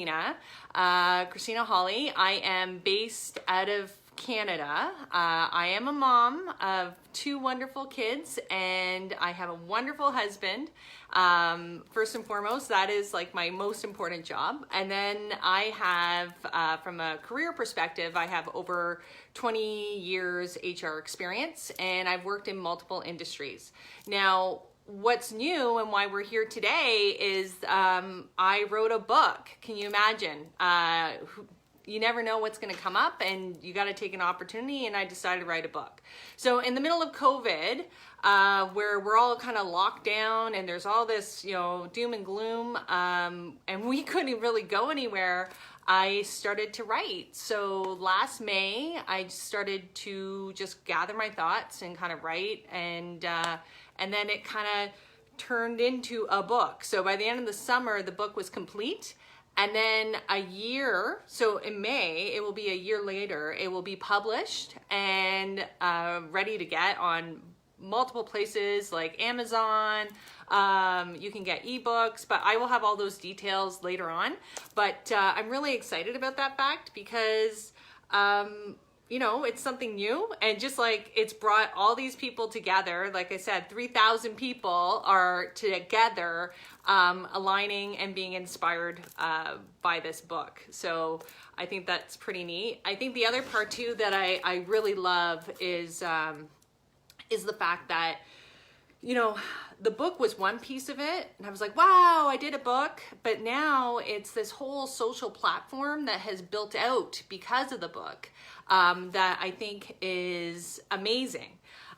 Christina Hawley. I am based out of Canada. I am a mom of 2 wonderful kids, and I have a wonderful husband. First and foremost, that is like my most important job. And then I have, from a career perspective, I have over 20 years HR experience, and I've worked in multiple industries. Now, what's new and why we're here today is I wrote a book. Can you imagine? You never know what's going to come up, and you got to take an opportunity, and I decided to write a book. So in the middle of COVID, where we're all kind of locked down and there's all this, doom and gloom, and we couldn't really go anywhere, I started to write. So last May, I started to just gather my thoughts and kind of write, and then it kind of turned into a book. So by the end of the summer, the book was complete. And then a year, so in May, it will be a year later, it will be published and ready to get on multiple places like Amazon. You can get ebooks, but I will have all those details later on. But I'm really excited about that fact because it's something new, and just like it's brought all these people together. Like I said, 3,000 people are together aligning and being inspired by this book. So I think that's pretty neat. I think the other part too that I really love is the fact that, the book was one piece of it, and I was like, wow, I did a book, but now it's this whole social platform that has built out because of the book that I think is amazing.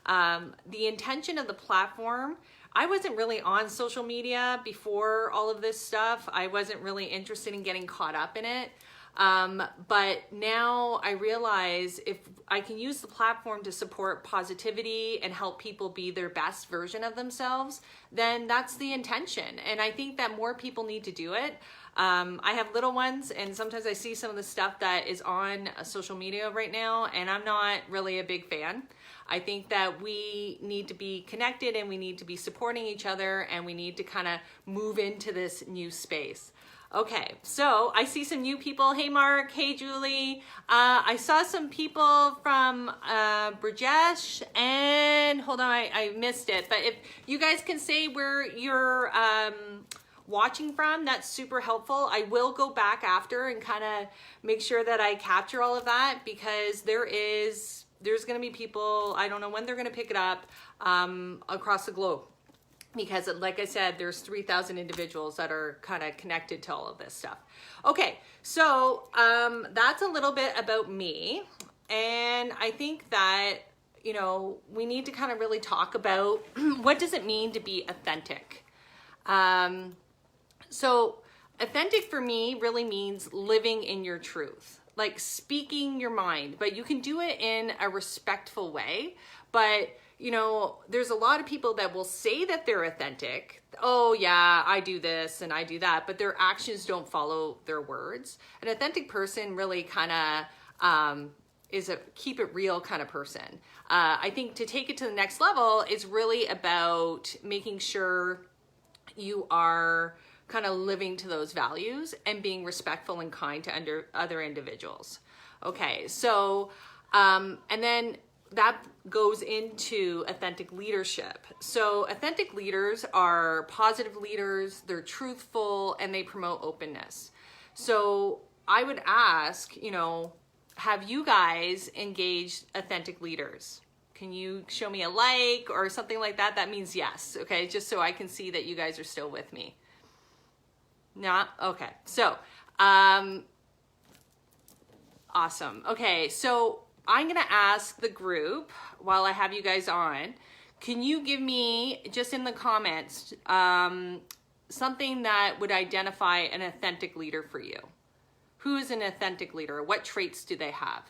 The intention of the platform, I wasn't really on social media before all of this stuff. I wasn't really interested in getting caught up in it. But now I realize if I can use the platform to support positivity and help people be their best version of themselves, then that's the intention. And I think that more people need to do it. I have little ones, and sometimes I see some of the stuff that is on social media right now, and I'm not really a big fan. I think that we need to be connected, and we need to be supporting each other, and we need to kind of move into this new space. Okay, so I see some new people. Hey, Mark. Hey, Julie. I saw some people from Burjesh, and hold on, I missed it. But if you guys can say where you're watching from, that's super helpful. I will go back after and kind of make sure that I capture all of that, because there's going to be people, I don't know when they're going to pick it up across the globe. Because like I said, there's 3,000 individuals that are kind of connected to all of this stuff. Okay, so that's a little bit about me. And I think that, we need to kind of really talk about what does it mean to be authentic. So authentic for me really means living in your truth, like speaking your mind, but you can do it in a respectful way. But there's a lot of people that will say that they're authentic. Oh yeah, I do this and I do that, but their actions don't follow their words. An authentic person really kind of is a keep it real kind of person. I think to take it to the next level is really about making sure you are kind of living to those values and being respectful and kind to other individuals. Okay, so, and then that goes into authentic leadership. So authentic leaders are positive leaders, they're truthful, and they promote openness. So I would ask, have you guys engaged authentic leaders? Can you show me a like or something like that? That means yes, okay? Just so I can see that you guys are still with me. Not? Okay, so, awesome. Okay, so I'm gonna ask the group while I have you guys on, can you give me, just in the comments, something that would identify an authentic leader for you? Who is an authentic leader? What traits do they have?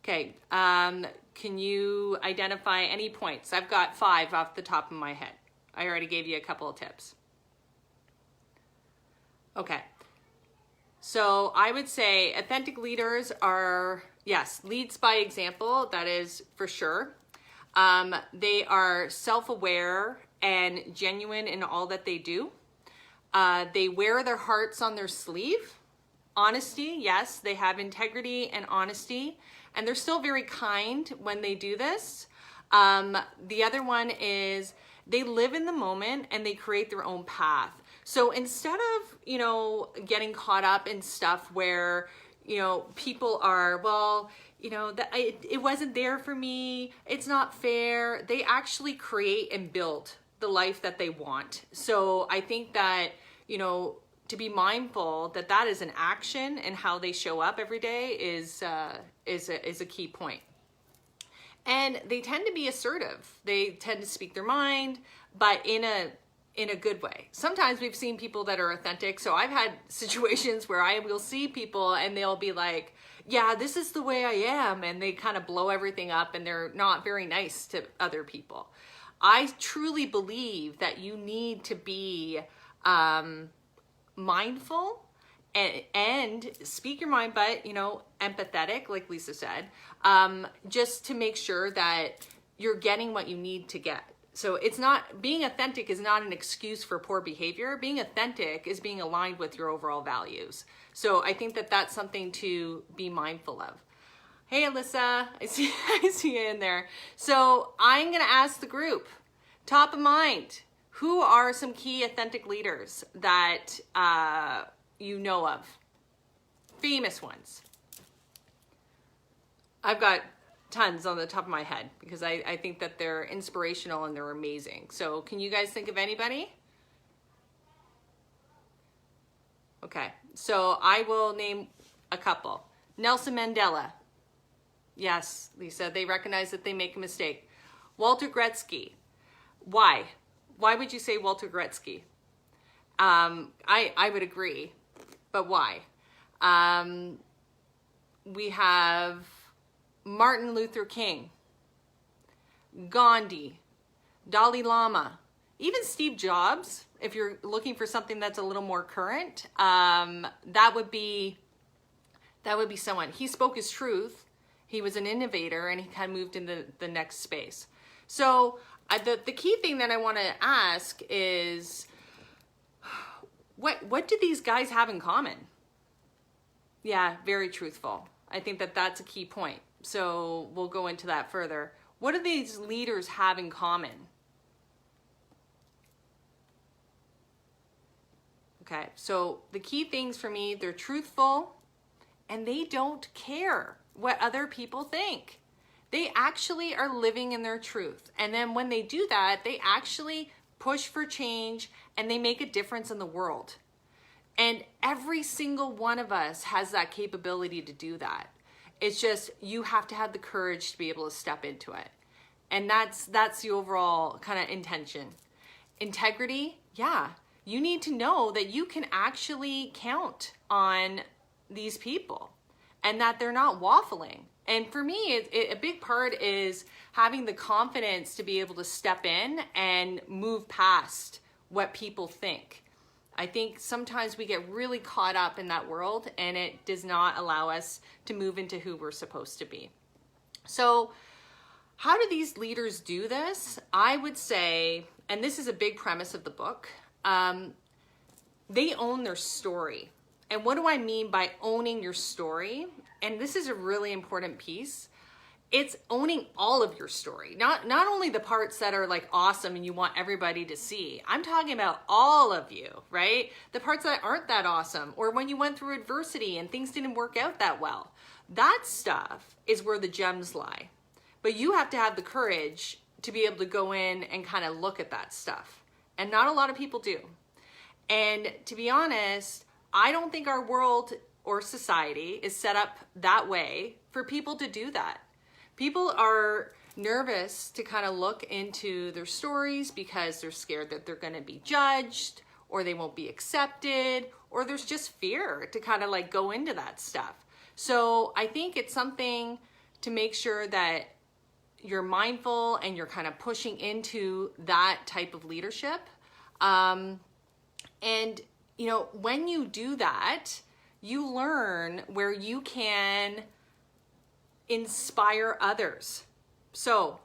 Okay, can you identify any points? I've got 5 off the top of my head. I already gave you a couple of tips. Okay. So I would say authentic leaders are, yes, leads by example, that is for sure. They are self-aware and genuine in all that they do. They wear their hearts on their sleeve. Honesty, yes, they have integrity and honesty, and they're still very kind when they do this. The other one is they live in the moment and they create their own path. So instead of, getting caught up in stuff where, people are, well, it wasn't there for me, it's not fair, they actually create and build the life that they want. So I think that, to be mindful that that is an action, and how they show up every day is a key point. And they tend to be assertive. They tend to speak their mind, but in a good way. Sometimes we've seen people that are authentic. So I've had situations where I will see people and they'll be like, yeah, this is the way I am. And they kind of blow everything up and they're not very nice to other people. I truly believe that you need to be mindful and speak your mind, but empathetic, like Lisa said, just to make sure that you're getting what you need to get. So it's not, being authentic is not an excuse for poor behavior. Being authentic is being aligned with your overall values. So I think that that's something to be mindful of. Hey, Alyssa, I see you in there. So I'm gonna ask the group, top of mind, who are some key authentic leaders that you know of? Famous ones. I've got tons on the top of my head because I think that they're inspirational and they're amazing. So can you guys think of anybody? Okay, so I will name a couple. Nelson Mandela. Yes, Lisa, they recognize that they make a mistake. Walter Gretzky. Why? Why would you say Walter Gretzky? I would agree, but why? We have Martin Luther King, Gandhi, Dalai Lama, even Steve Jobs. If you're looking for something that's a little more current, that would be someone. He spoke his truth. He was an innovator, and he kind of moved into the next space. So the key thing that I want to ask is, what do these guys have in common? Yeah, very truthful. I think that that's a key point. So we'll go into that further. What do these leaders have in common? Okay, so the key things for me, they're truthful and they don't care what other people think. They actually are living in their truth. And then when they do that, they actually push for change and they make a difference in the world. And every single one of us has that capability to do that. It's just, you have to have the courage to be able to step into it. And that's the overall kind of intention. Integrity, yeah. You need to know that you can actually count on these people and that they're not waffling. And for me, a big part is having the confidence to be able to step in and move past what people think. I think sometimes we get really caught up in that world and it does not allow us to move into who we're supposed to be. So how do these leaders do this? I would say, and this is a big premise of the book, they own their story. And what do I mean by owning your story? And this is a really important piece. It's owning all of your story, not only the parts that are like awesome and you want everybody to see. I'm talking about all of you, right? The parts that aren't that awesome, or when you went through adversity and things didn't work out that well. That stuff is where the gems lie. But you have to have the courage to be able to go in and kind of look at that stuff. And not a lot of people do. And to be honest, I don't think our world or society is set up that way for people to do that. People are nervous to kind of look into their stories because they're scared that they're going to be judged or they won't be accepted, or there's just fear to kind of like go into that stuff. So I think it's something to make sure that you're mindful and you're kind of pushing into that type of leadership. And when you do that, you learn where you can inspire others. So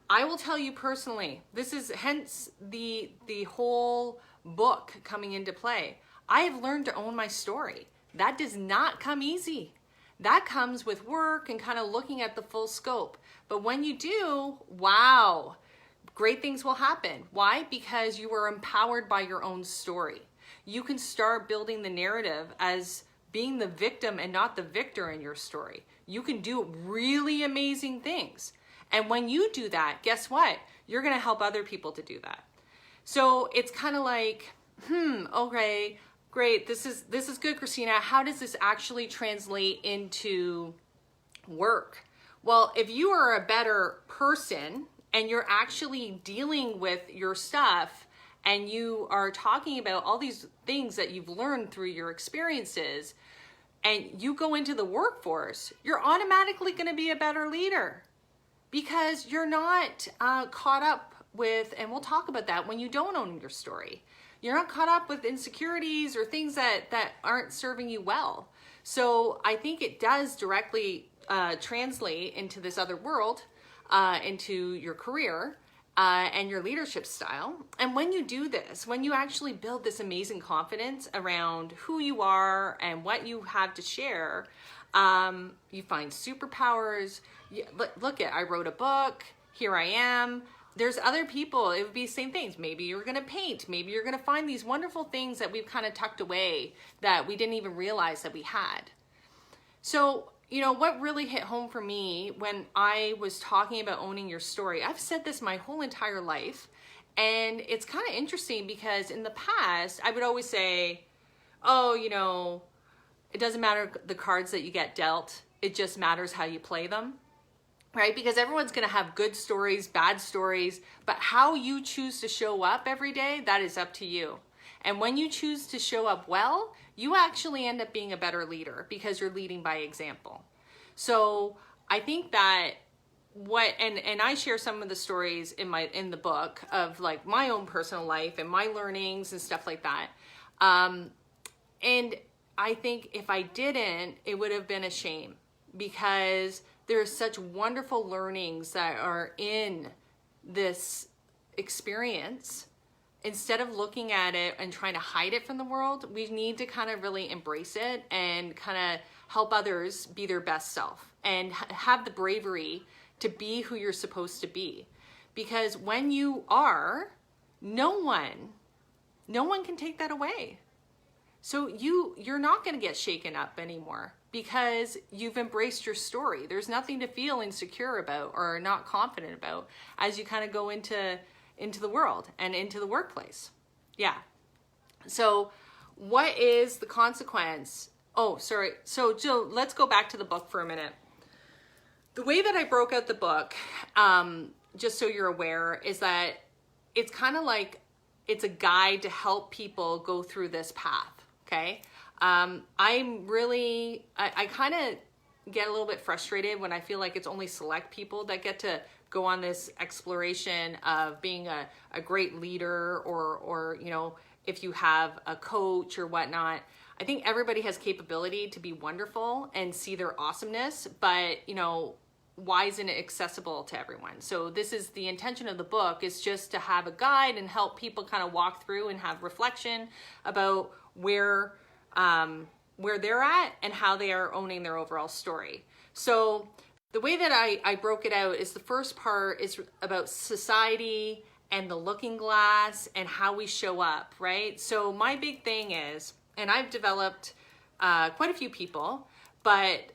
I will tell you personally, this is hence the whole book coming into play. I have learned to own my story. That does not come easy. That comes with work and kind of looking at the full scope. But when you do, wow, great things will happen. Why? Because you are empowered by your own story. You can start building the narrative as being the victim and not the victor in your story. You can do really amazing things. And when you do that, guess what? You're going to help other people to do that. So it's kind of like, okay, great. This is good, Christina. How does this actually translate into work? Well, if you are a better person and you're actually dealing with your stuff and you are talking about all these things that you've learned through your experiences and you go into the workforce, you're automatically going to be a better leader because you're not caught up with, and we'll talk about that when you don't own your story. You're not caught up with insecurities or things that aren't serving you well. So I think it does directly translate into this other world, into your career and your leadership style. And when you do this, when you actually build this amazing confidence around who you are and what you have to share, you find superpowers. Look at, I wrote a book, here I am. There's other people, it would be the same things. Maybe you're gonna paint, maybe you're gonna find these wonderful things that we've kind of tucked away that we didn't even realize that we had. So, you know, what really hit home for me when I was talking about owning your story, I've said this my whole entire life, and it's kind of interesting because in the past, I would always say, oh, you know, it doesn't matter the cards that you get dealt, it just matters how you play them. Right? Because everyone's going to have good stories, bad stories, but how you choose to show up every day, that is up to you. And when you choose to show up well, you actually end up being a better leader because you're leading by example. So I think that and I share some of the stories in the book of like my own personal life and my learnings and stuff like that. And I think if I didn't, it would have been a shame because there's such wonderful learnings that are in this experience. Instead of looking at it and trying to hide it from the world, we need to kind of really embrace it and kind of help others be their best self and have the bravery to be who you're supposed to be. Because when you are, no one can take that away. So you're not going to get shaken up anymore because you've embraced your story. There's nothing to feel insecure about or not confident about as you kind of go into the world and into the workplace. Yeah. So what is the consequence? Oh, sorry. So Jill, let's go back to the book for a minute. The way that I broke out the book, just so you're aware, is that it's kind of like it's a guide to help people go through this path. Okay. I kind of get a little bit frustrated when I feel like it's only select people that get to go on this exploration of being a great leader or, you know, if you have a coach or whatnot. I think everybody has capability to be wonderful and see their awesomeness, but, you know, why isn't it accessible to everyone? So this is the intention of the book, is just to have a guide and help people kind of walk through and have reflection about where they're at and how they are owning their overall story. So the way that I broke it out is the first part is about society and the looking glass and how we show up, right? So my big thing is, and I've developed quite a few people, but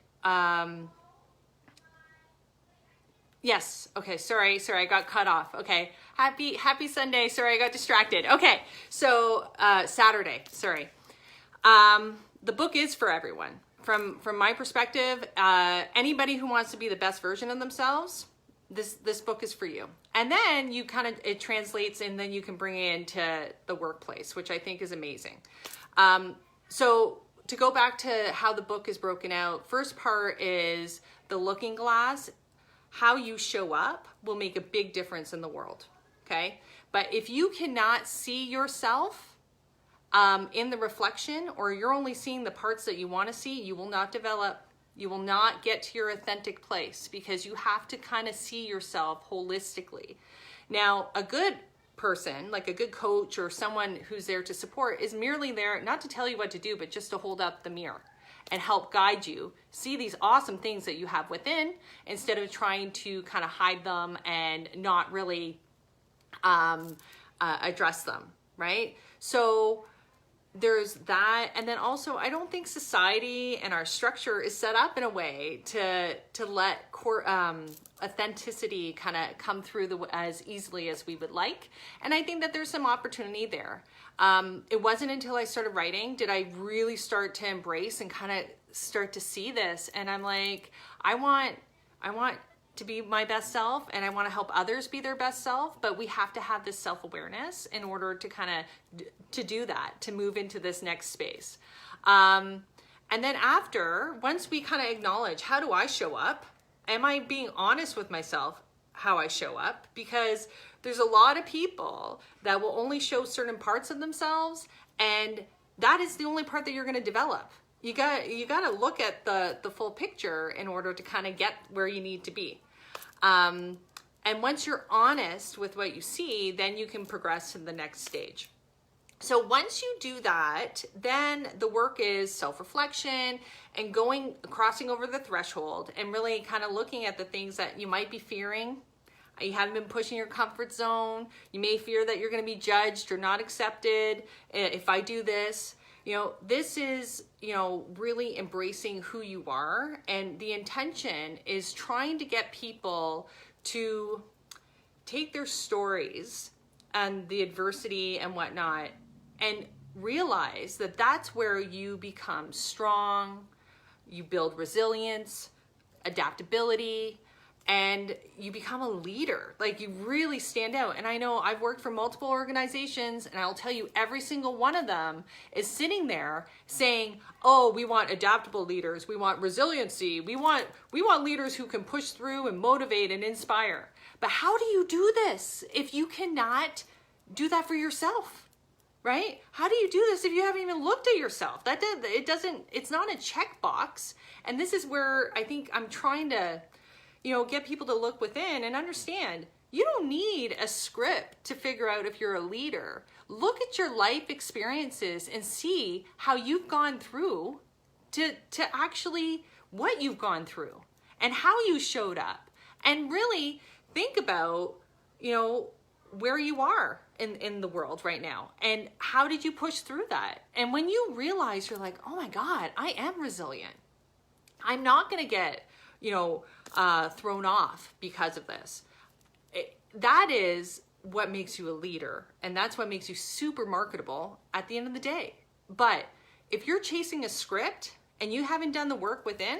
yes, okay, sorry, I got cut off. Okay, happy Sunday. Sorry, I got distracted. Okay, so Saturday, sorry. The book is for everyone. From my perspective, anybody who wants to be the best version of themselves, this book is for you. And then you kind of, it translates and then you can bring it into the workplace, which I think is amazing. So to go back to how the book is broken out, first part is the looking glass. How you show up will make a big difference in the world, okay? But if you cannot see yourself in the reflection, or you're only seeing the parts that you want to see, you will not develop, you will not get to your authentic place, because you have to kind of see yourself holistically. Now, a good person, like a good coach or someone who's there to support, is merely there not to tell you what to do, but just to hold up the mirror and help guide you see these awesome things that you have within, instead of trying to kind of hide them and not really address them, right? So there's that. And then also, I don't think society and our structure is set up in a way to let authenticity kind of come through as easily as we would like. And I think that there's some opportunity there. It wasn't until I started writing did I really start to embrace and kind of start to see this. And I'm like, I want to be my best self, and I want to help others be their best self, but we have to have this self-awareness in order to kind of to do that, to move into this next space. And then once we kind of acknowledge, how do I show up? Am I being honest with myself how I show up? Because there's a lot of people that will only show certain parts of themselves, and that is the only part that you're going to develop. You got to look at the full picture in order to kind of get where you need to be. And once you're honest with what you see, then you can progress to the next stage. So once you do that, then the work is self-reflection and crossing over the threshold and really kind of looking at the things that you might be fearing. You haven't been pushing your comfort zone. You may fear that you're going to be judged or not accepted if I do this. This is, really embracing who you are. And the intention is trying to get people to take their stories and the adversity and whatnot and realize that that's where you become strong, you build resilience, adaptability, and you become a leader. Like, you really stand out. And I know I've worked for multiple organizations, and I'll tell you, every single one of them is sitting there saying, oh, we want adaptable leaders, we want resiliency, we want leaders who can push through and motivate and inspire. But how do you do this if you cannot do that for yourself? Right? How do you do this if you haven't even looked at yourself? It's not a checkbox. And this is where I think I'm trying to get people to look within and understand you don't need a script to figure out if you're a leader. Look at your life experiences and see how you've gone through to actually what you've gone through and how you showed up, and really think about, where you are in the world right now and how did you push through that. And when you realize, you're like, oh my God, I am resilient. I'm not going to get thrown off because of this. That is what makes you a leader, and that's what makes you super marketable at the end of the day. But if you're chasing a script and you haven't done the work within,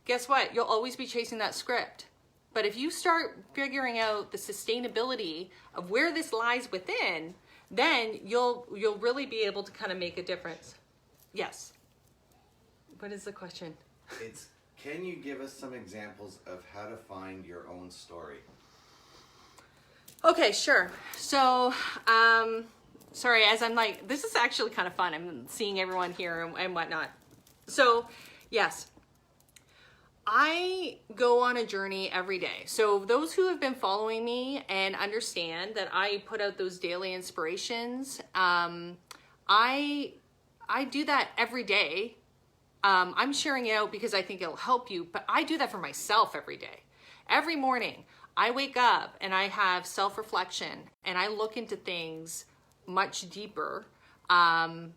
guess what? You'll always be chasing that script. But if you start figuring out the sustainability of where this lies within, then you'll really be able to kind of make a difference. Yes. What is the question? Can you give us some examples of how to find your own story? Okay, sure. So, sorry, as I'm like, this is actually kind of fun. I'm seeing everyone here and whatnot. So, yes, I go on a journey every day. So those who have been following me and understand that I put out those daily inspirations, I do that every day. I'm sharing it out because I think it'll help you, but I do that for myself every day. Every morning, I wake up and I have self-reflection and I look into things much deeper than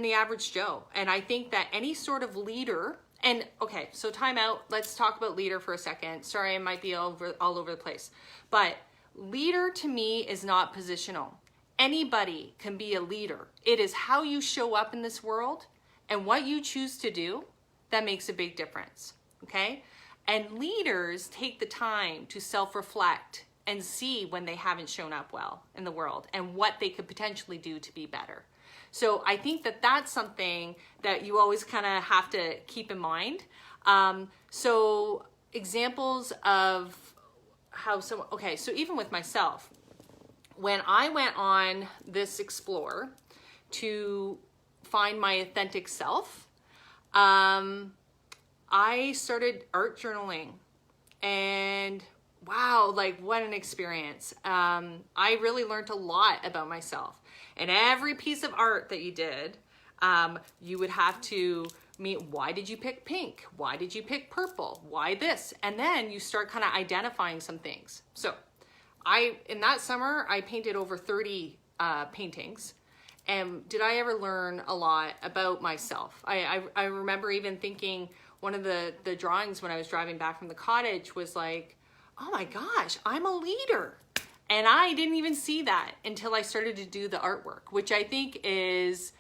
the average Joe. And I think that any sort of leader, and okay, so time out. Let's talk about leader for a second. Sorry, I might be all over the place. But leader to me is not positional. Anybody can be a leader. It is how you show up in this world and what you choose to do that makes a big difference, okay? And leaders take the time to self-reflect and see when they haven't shown up well in the world and what they could potentially do to be better. So I think that that's something that you always kind of have to keep in mind. So examples of how someone, okay, so even with myself, when I went on this explore to find my authentic self, I started art journaling. And wow, like what an experience. I really learned a lot about myself. And every piece of art that you did, you would have to meet, why did you pick pink? Why did you pick purple? Why this? And then you start kind of identifying some things. So in that summer, I painted over 30 paintings. And did I ever learn a lot about myself? I remember even thinking, one of the drawings when I was driving back from the cottage was like, oh my gosh, I'm a leader. And I didn't even see that until I started to do the artwork, which I think is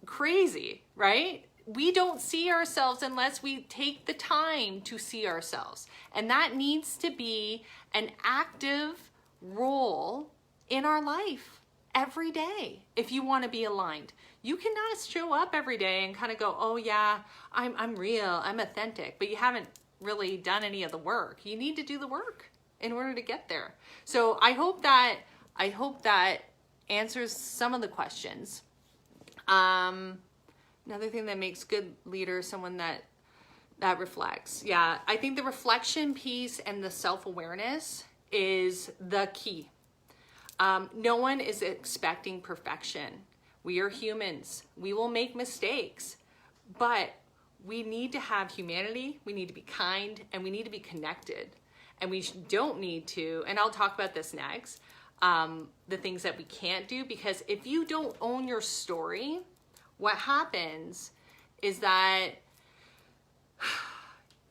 crazy, right? We don't see ourselves unless we take the time to see ourselves. And that needs to be an active role in our life every day if you want to be aligned. You cannot show up every day and kind of go, oh yeah, I'm real, I'm authentic, but you haven't really done any of the work. You need to do the work in order to get there. So I hope that answers some of the questions. Another thing that makes good leader, someone that reflects. Yeah, I think the reflection piece and the self-awareness is the key. No one is expecting perfection. We are humans. We will make mistakes, but we need to have humanity. We need to be kind, and we need to be connected. And we don't need to, and I'll talk about this next, the things that we can't do, because if you don't own your story, what happens is that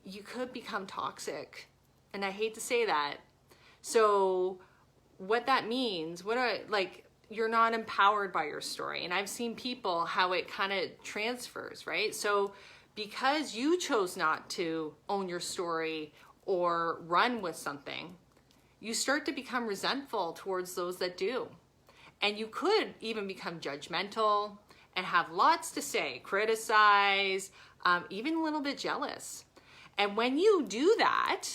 you could become toxic. And I hate to say that. So what that means, you're not empowered by your story. And I've seen people, how it kind of transfers, right? So because you chose not to own your story or run with something, you start to become resentful towards those that do. And you could even become judgmental and have lots to say, criticize, even a little bit jealous. And when you do that,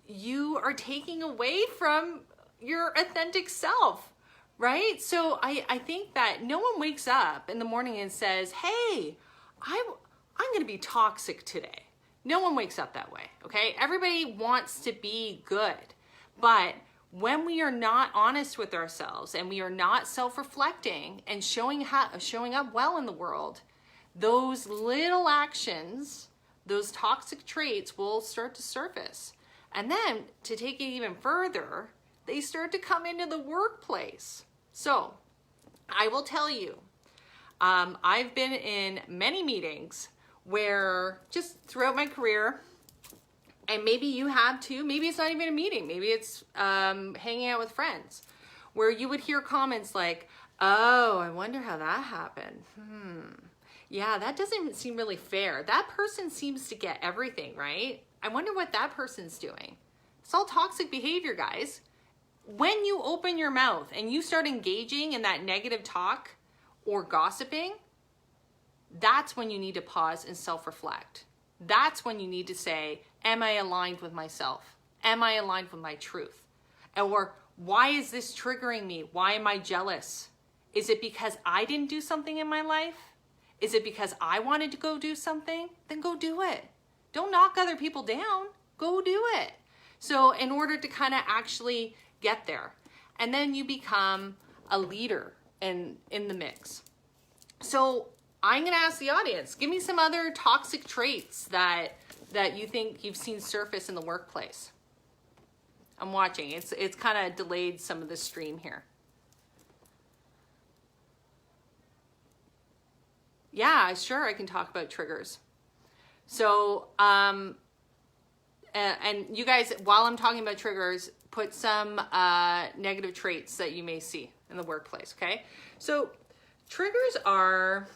you are taking away from your authentic self, right? So I think that no one wakes up in the morning and says, hey, I'm going to be toxic today. No one wakes up that way, okay? Everybody wants to be good. But when we are not honest with ourselves and we are not self-reflecting and showing up well in the world, those little actions, those toxic traits will start to surface. And then to take it even further, they start to come into the workplace. So I will tell you, I've been in many meetings where just throughout my career, and maybe you have too, maybe it's not even a meeting, maybe it's hanging out with friends, where you would hear comments like, oh, I wonder how that happened. Yeah, that doesn't seem really fair. That person seems to get everything, right? I wonder what that person's doing. It's all toxic behavior, guys. When you open your mouth and you start engaging in that negative talk or gossiping, that's when you need to pause and self-reflect. That's when you need to say, am I aligned with myself? Am I aligned with my truth? Or why is this triggering me? Why am I jealous? Is it because I didn't do something in my life? Is it because I wanted to go do something? Then go do it. Don't knock other people down. Go do it. So in order to kind of actually get there, and then you become a leader in the mix. So I'm going to ask the audience, give me some other toxic traits that you think you've seen surface in the workplace. I'm watching. It's kind of delayed some of the stream here. Yeah, sure, I can talk about triggers. So, and you guys, while I'm talking about triggers, put some negative traits that you may see in the workplace, okay? So triggers are,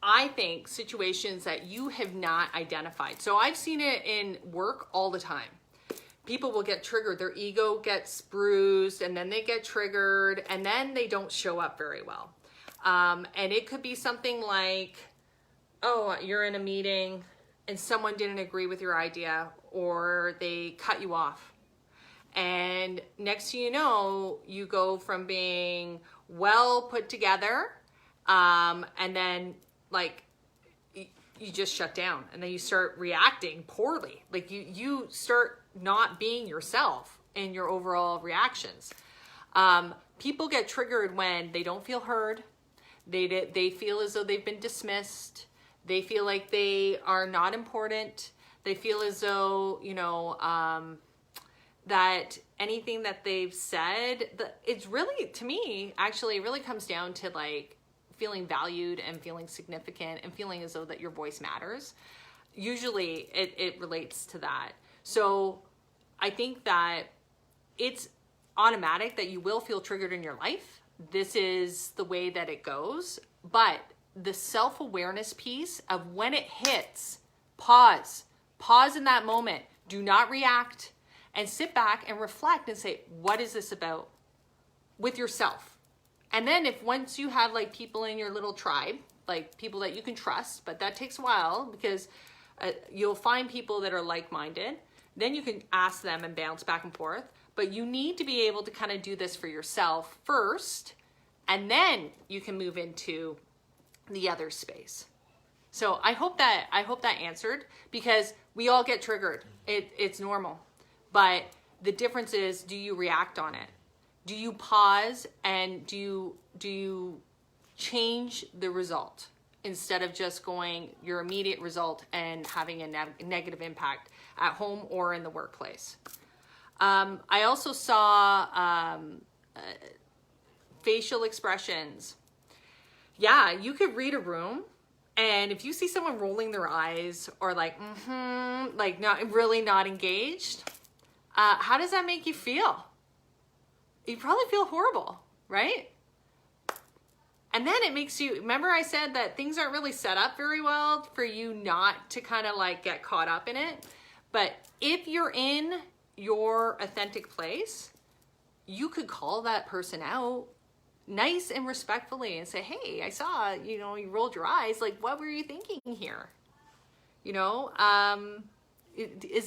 I think, situations that you have not identified. So I've seen it in work all the time. People will get triggered, their ego gets bruised, and then they get triggered, and then they don't show up very well. And it could be something like, oh, you're in a meeting and someone didn't agree with your idea, or they cut you off. And next thing you know, you go from being well put together, and then like you just shut down, and then you start reacting poorly. Like you start not being yourself in your overall reactions. People get triggered when they don't feel heard. They feel as though they've been dismissed. They feel like they are not important. They feel as though, that anything that they've said, it's really, to me, actually, it really comes down to like feeling valued and feeling significant and feeling as though that your voice matters. Usually it relates to that. So I think that it's automatic that you will feel triggered in your life. This is the way that it goes. But the self-awareness piece of when it hits, pause in that moment. Do not react, and sit back and reflect and say, what is this about, with yourself? And then once you have like people in your little tribe, like people that you can trust, but that takes a while because you'll find people that are like-minded, then you can ask them and bounce back and forth. But you need to be able to kind of do this for yourself first, and then you can move into the other space. So I hope that answered, because we all get triggered. It's normal. But the difference is, do you react on it? Do you pause, and do you change the result instead of just going your immediate result and having a negative impact at home or in the workplace? I also saw facial expressions. Yeah, you could read a room, and if you see someone rolling their eyes or like, like not engaged, how does that make you feel? You probably feel horrible, right? And then it makes you, remember I said that things aren't really set up very well for you not to kind of like get caught up in it. But if you're in your authentic place, you could call that person out nice and respectfully and say, hey, I saw, you rolled your eyes. Like, what were you thinking here? Is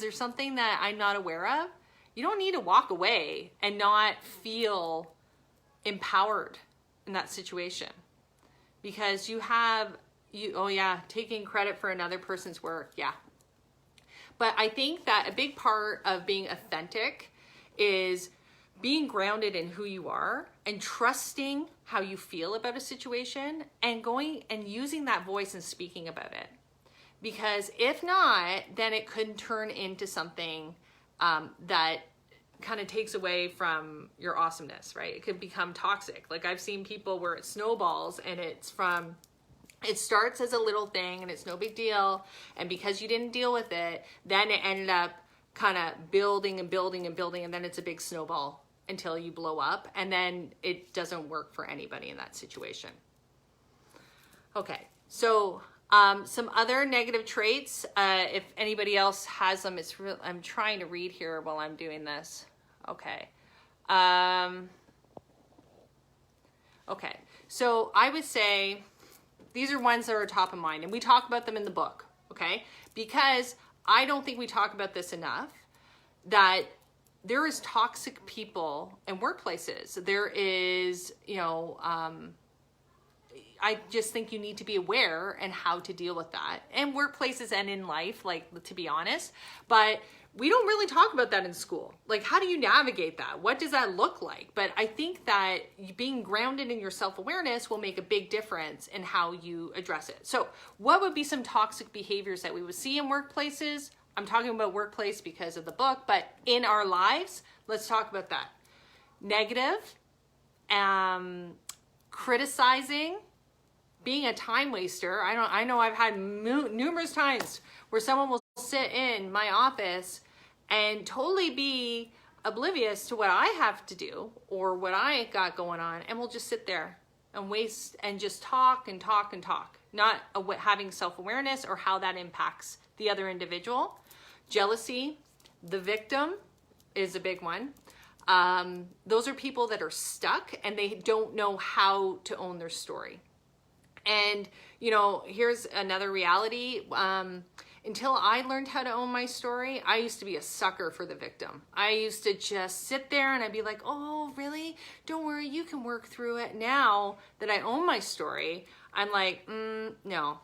there something that I'm not aware of? You don't need to walk away and not feel empowered in that situation, because taking credit for another person's work. Yeah. But I think that a big part of being authentic is being grounded in who you are and trusting how you feel about a situation and going and using that voice and speaking about it. Because if not, then it could turn into something that kind of takes away from your awesomeness, right? It could become toxic. Like I've seen people where it snowballs, and it starts as a little thing and it's no big deal. And because you didn't deal with it, then it ended up kind of building and building and building. And then it's a big snowball until you blow up. And then it doesn't work for anybody in that situation. Okay. So some other negative traits, if anybody else has them, I'm trying to read here while I'm doing this. Okay. Okay. So I would say these are ones that are top of mind, and we talk about them in the book. Okay. Because I don't think we talk about this enough, that there is toxic people in workplaces. There is, I just think you need to be aware and how to deal with that in workplaces and in life, like, to be honest. But we don't really talk about that in school. Like, how do you navigate that? What does that look like? But I think that being grounded in your self-awareness will make a big difference in how you address it. So what would be some toxic behaviors that we would see in workplaces? I'm talking about workplace because of the book, but in our lives, let's talk about that. Negative, criticizing, being a time waster. I know I've had numerous times where someone will sit in my office and totally be oblivious to what I have to do or what I got going on, and we'll just sit there and waste and just talk and talk and talk, not having self-awareness or how that impacts the other individual. Jealousy, the victim is a big one. Those are people that are stuck and they don't know how to own their story. And, here's another reality. Until I learned how to own my story, I used to be a sucker for the victim. I used to just sit there and I'd be like, oh, really? Don't worry, you can work through it. Now that I own my story, I'm like, no.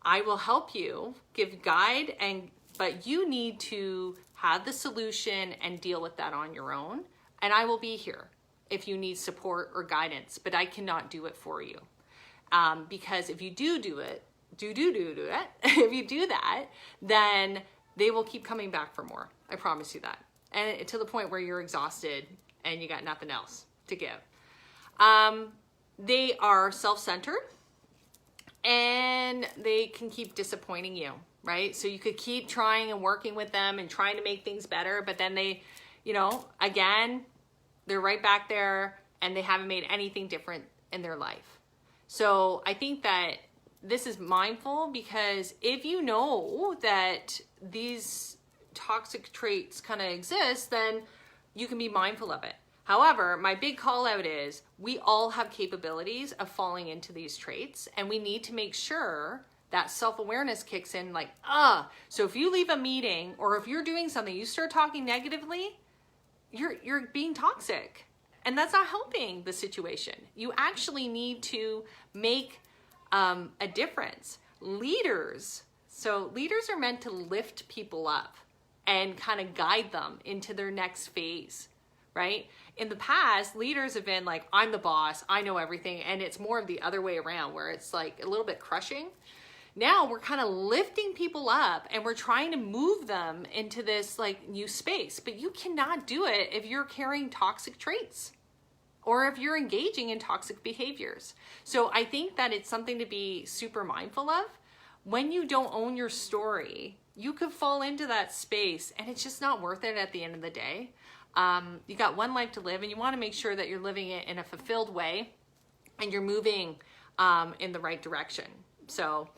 I will help you, give guide, but you need to have the solution and deal with that on your own. And I will be here if you need support or guidance, but I cannot do it for you. Because if you do it, if you do that, then they will keep coming back for more. I promise you that. And to the point where you're exhausted and you got nothing else to give. They are self-centered and they can keep disappointing you, right? So you could keep trying and working with them and trying to make things better, but then they, again, they're right back there and they haven't made anything different in their life. So I think that this is mindful, because if you know that these toxic traits kind of exist, then you can be mindful of it. However, my big call out is we all have capabilities of falling into these traits, and we need to make sure that self-awareness kicks in so if you leave a meeting or if you're doing something, you start talking negatively, you're being toxic, and that's not helping the situation. You actually need to make a difference. Leaders are meant to lift people up and kind of guide them into their next phase, right? In the past, leaders have been like, I'm the boss, I know everything, and it's more of the other way around, where it's like a little bit crushing. Now we're kind of lifting people up and we're trying to move them into this like new space, but you cannot do it if you're carrying toxic traits or if you're engaging in toxic behaviors. So I think that it's something to be super mindful of. When you don't own your story, you could fall into that space and it's just not worth it at the end of the day. You got one life to live, and you want to make sure that you're living it in a fulfilled way and you're moving in the right direction. So,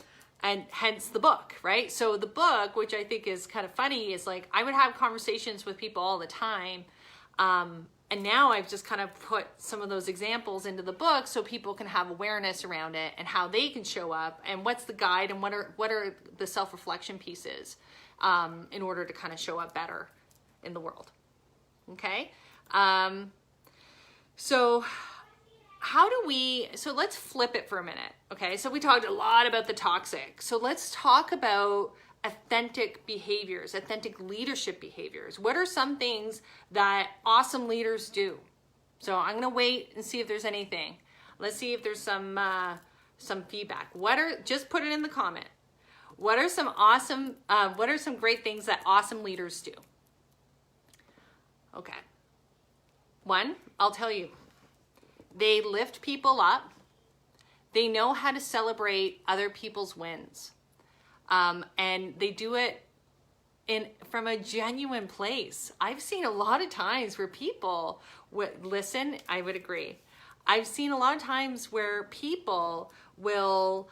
and hence the book, right? So the book, which I think is kind of funny, is like I would have conversations with people all the time. And now I've just kind of put some of those examples into the book so people can have awareness around it and how they can show up and what's the guide and what are the self-reflection pieces in order to kind of show up better in the world. Okay. So let's flip it for a minute. Okay. So we talked a lot about the toxic. So let's talk about authentic behaviors, authentic leadership behaviors. What are some things that awesome leaders do? So I'm going to wait and see if there's anything. Let's see if there's some feedback. Just put it in the comment. What are some great things that awesome leaders do? Okay. One, I'll tell you, they lift people up. They know how to celebrate other people's wins. And they do it from a genuine place. I've seen a lot of times where people would listen. I would agree. I've seen a lot of times where people will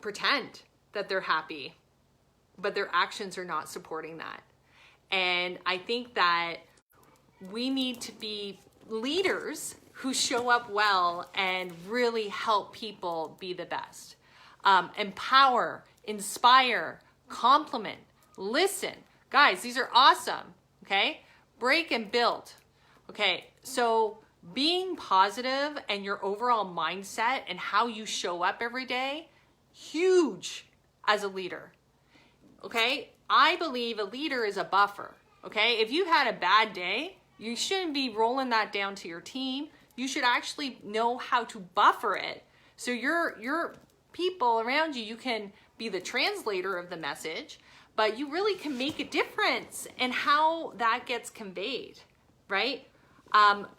pretend that they're happy, but their actions are not supporting that. And I think that we need to be leaders who show up well and really help people be the best. Empower, inspire, compliment, listen. Guys, these are awesome, okay? Break and build, okay? So being positive and your overall mindset and how you show up every day, huge as a leader, okay? I believe a leader is a buffer, okay? If you've had a bad day, you shouldn't be rolling that down to your team. You should actually know how to buffer it. So your people around you can be the translator of the message, but you really can make a difference in how that gets conveyed, right?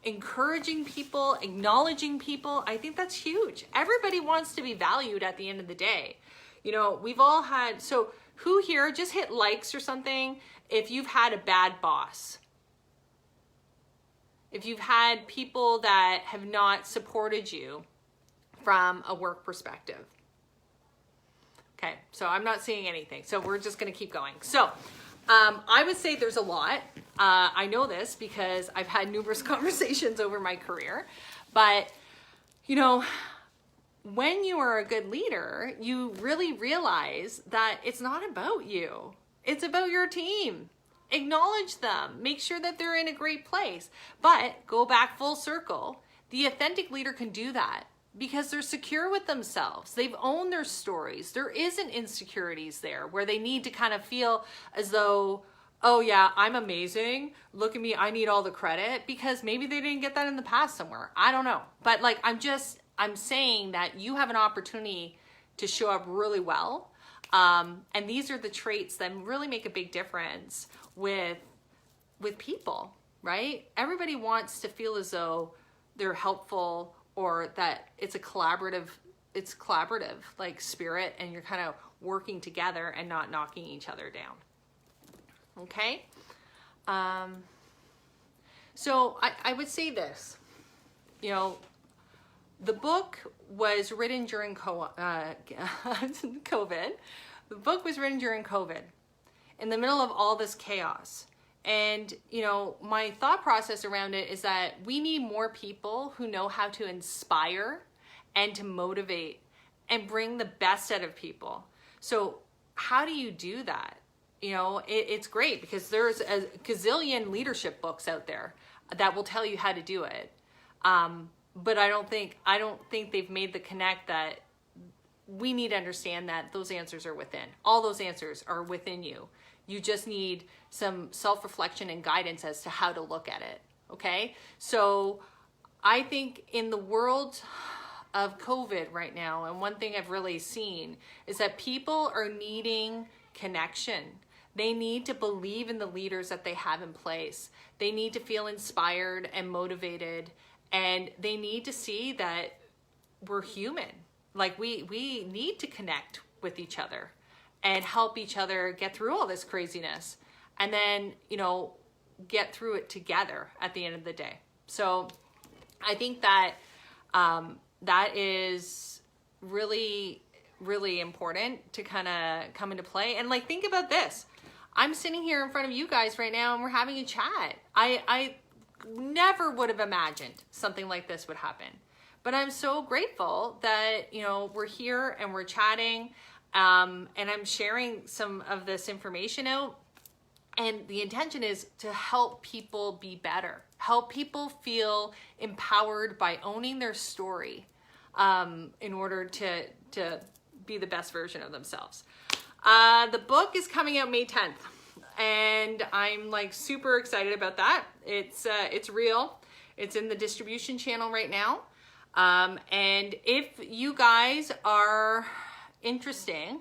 Encouraging people, acknowledging people, I think that's huge. Everybody wants to be valued at the end of the day. We've all had, so who here, just hit likes or something if you've had a bad boss. If you've had people that have not supported you from a work perspective. Okay, so I'm not seeing anything. So we're just going to keep going. So I would say there's a lot. I know this because I've had numerous conversations over my career. But, when you are a good leader, you really realize that it's not about you. It's about your team. Acknowledge them. Make sure that they're in a great place. But go back full circle. The authentic leader can do that. because they're secure with themselves. They've owned their stories. There isn't insecurities there where they need to kind of feel as though, oh yeah, I'm amazing. Look at me. I need all the credit, because maybe they didn't get that in the past somewhere. I don't know. But like, I'm saying that you have an opportunity to show up really well. And these are the traits that really make a big difference with people, right? Everybody wants to feel as though they're helpful, or that it's collaborative like spirit, and you're kind of working together and not knocking each other down. Okay. So I would say this, you know, the book was written during COVID. The book was written during COVID, in the middle of all this chaos. And, you know, my thought process around it is that we need more people who know how to inspire and to motivate and bring the best out of people. So how do you do that? You know, it's great because there's a gazillion leadership books out there that will tell you how to do it. But I don't think they've made the connect that we need to understand that those answers are within. All those answers are within you. You just need some self-reflection and guidance as to how to look at it. Okay. So I think in the world of COVID right now, and one thing I've really seen is that people are needing connection. They need to believe in the leaders that they have in place. They need to feel inspired and motivated, and they need to see that we're human. Like we need to connect with each other and help each other get through all this craziness, and then, you know, get through it together at the end of the day. So I think that that is really, really important to kind of come into play. And like, think about this. I'm sitting here in front of you guys right now and we're having a chat. I never would have imagined something like this would happen. But I'm so grateful that, you know, we're here and we're chatting, and I'm sharing some of this information out. And the intention is to help people be better, help people feel empowered by owning their story, in order to be the best version of themselves. The book is coming out May 10th, and I'm like super excited about that. It's real. It's in the distribution channel right now. And if you guys are interested,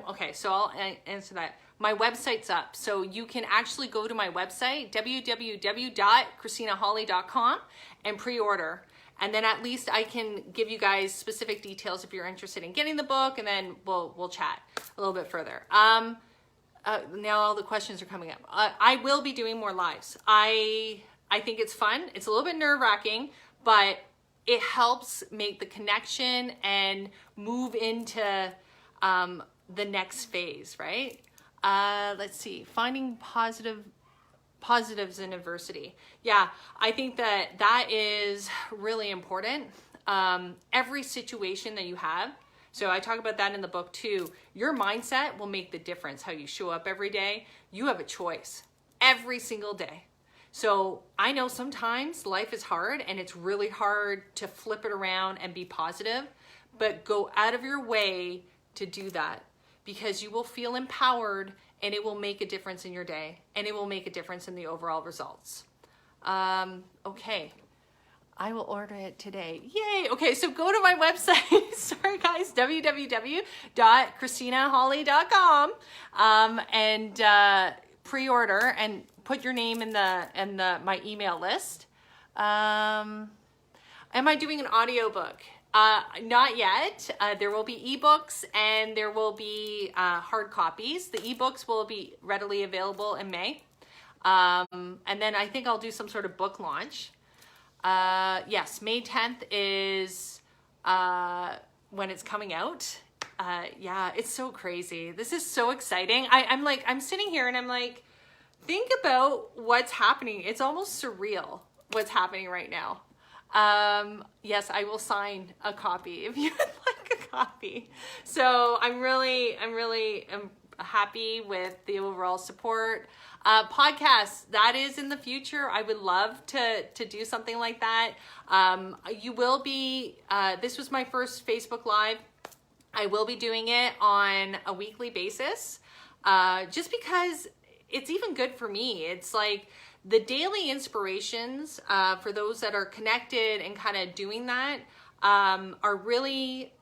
okay, so I'll answer that. My website's up, so you can actually go to my website, www.christinaholly.com, and pre-order. And then at least I can give you guys specific details if you're interested in getting the book, and then we'll chat a little bit further. Now all the questions are coming up. I will be doing more lives. I think it's fun. It's a little bit nerve-wracking, but it helps make the connection and move into the next phase, right? Let's see, finding positives in adversity. Yeah, I think that is really important. Every situation that you have, so I talk about that in the book too, your mindset will make the difference how you show up every day. You have a choice every single day. So I know sometimes life is hard and it's really hard to flip it around and be positive, but go out of your way to do that, because you will feel empowered and it will make a difference in your day, and it will make a difference in the overall results. Okay, I will order it today. Yay! Okay, so go to my website. Sorry guys, www.christinaholly.com, and pre-order and put your name in my email list. Am I doing an audiobook? Not yet. There will be ebooks and there will be hard copies. The ebooks will be readily available in May. And then I think I'll do some sort of book launch. Yes, May 10th is when it's coming out. Yeah, it's so crazy. This is so exciting. I'm sitting here and I'm like, think about what's happening. It's almost surreal what's happening right now. Yes, I will sign a copy if you would like a copy. So I'm really happy with the overall support. Podcasts, that is in the future. I would love to do something like that. You will be, this was my first Facebook Live. I will be doing it on a weekly basis, just because it's even good for me. It's like the daily inspirations, for those that are connected and kind of doing that, are really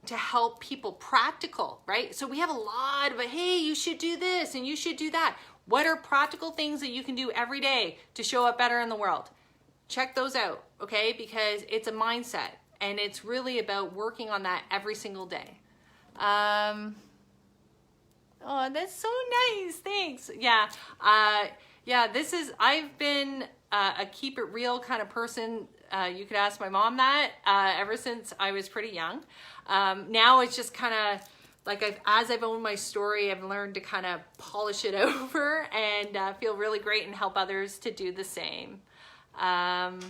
to help people practical, right? So we have a lot of, hey, you should do this and you should do that. What are practical things that you can do every day to show up better in the world? Check those out, okay? Because it's a mindset and it's really about working on that every single day. Oh, that's so nice. Thanks. Yeah. Yeah, I've been a keep it real kind of person. You could ask my mom that, ever since I was pretty young. Now it's just kind of like as I've owned my story, I've learned to kind of polish it over and feel really great and help others to do the same. And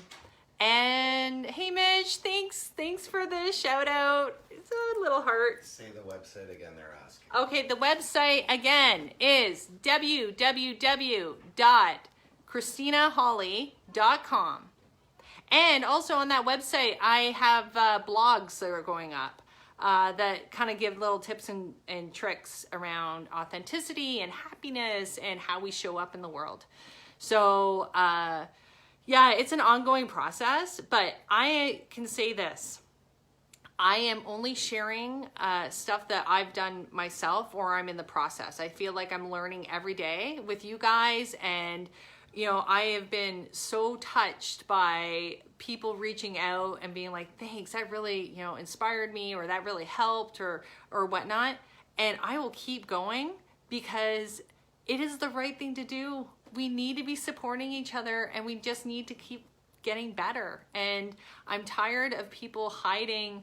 hey, Mitch, thanks for the shout out. It's a little heart. Say the website again, they're asking. Okay, the website again is www.christinaholly.com. And also on that website, I have blogs that are going up that kind of give little tips and tricks around authenticity and happiness and how we show up in the world. So yeah, it's an ongoing process, but I can say this. I am only sharing stuff that I've done myself or I'm in the process. I feel like I'm learning every day with you guys, and you know, I have been so touched by people reaching out and being like, thanks, that really, you know, inspired me, or that really helped, or whatnot. And I will keep going because it is the right thing to do. We need to be supporting each other, and we just need to keep getting better. And I'm tired of people hiding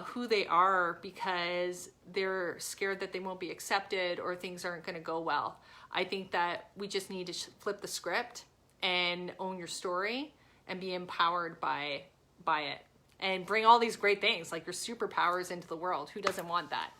who they are because they're scared that they won't be accepted or things aren't going to go well. I think that we just need to flip the script and own your story and be empowered by it, and bring all these great things like your superpowers into the world. Who doesn't want that?